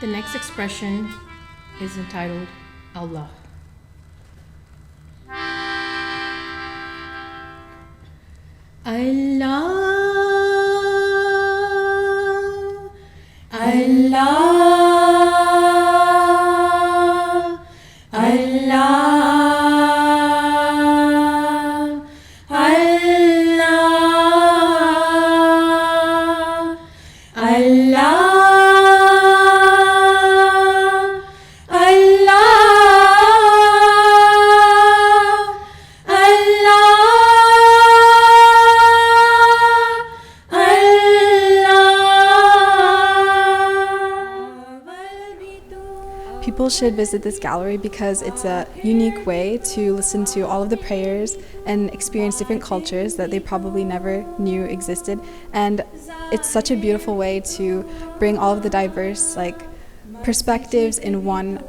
The next expression is entitled Allah. Allah, Allah, Allah, Allah, Allah. People should visit this gallery because it's a unique way to listen to all of the prayers and experience different cultures that they probably never knew existed. And it's such a beautiful way to bring all of the diverse perspectives in one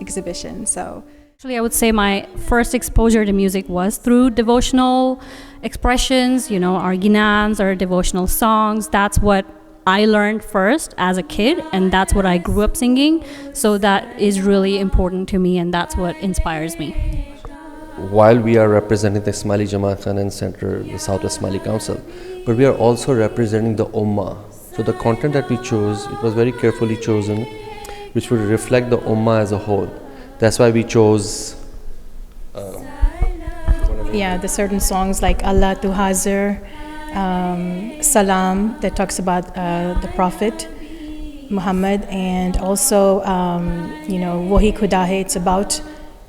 exhibition. So actually, I would say my first exposure to music was through devotional expressions, our ginans or devotional songs. That's what I learned first as a kid, and that's what I grew up singing. So that is really important to me, and that's what inspires me. While we are representing the Ismaili Jamaat Khanan Center, the Southwest Ismaili Council, but we are also representing the Ummah. So the content that we chose, it was very carefully chosen, which would reflect the Ummah as a whole. That's why we chose the certain songs like Allah Tu Hazir, Salam, that talks about the Prophet Muhammad, and also Wohi Khuda Hai, it's about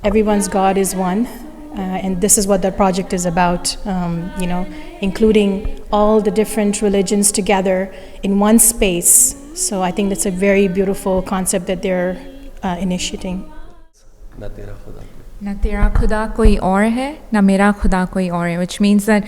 everyone's God is one, and this is what the project is about, including all the different religions together in one space. So I think that's a very beautiful concept that they're initiating. Na tera khuda koi aur hai, na mera khuda koi aur hai, which means that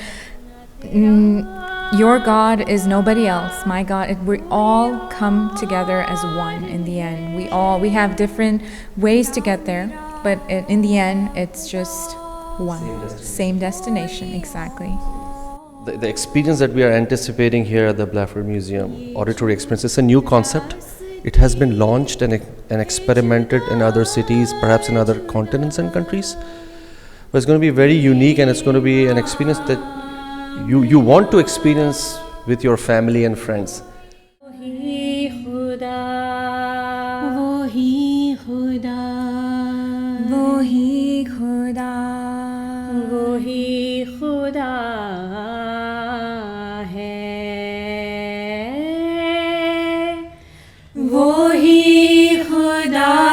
your God is nobody else. My God, we all come together as one in the end. We have different ways to get there, but in the end, it's just one. Same destination, exactly. The experience that we are anticipating here at the Blaffer Museum, auditory experience, is a new concept. It has been launched and experimented in other cities, perhaps in other continents and countries. But it's going to be very unique, and it's going to be an experience that you want to experience with your family and friends. Wohi Khuda, Wohi Khuda, Wohi Khuda, Wohi Khuda hai, Wohi Khuda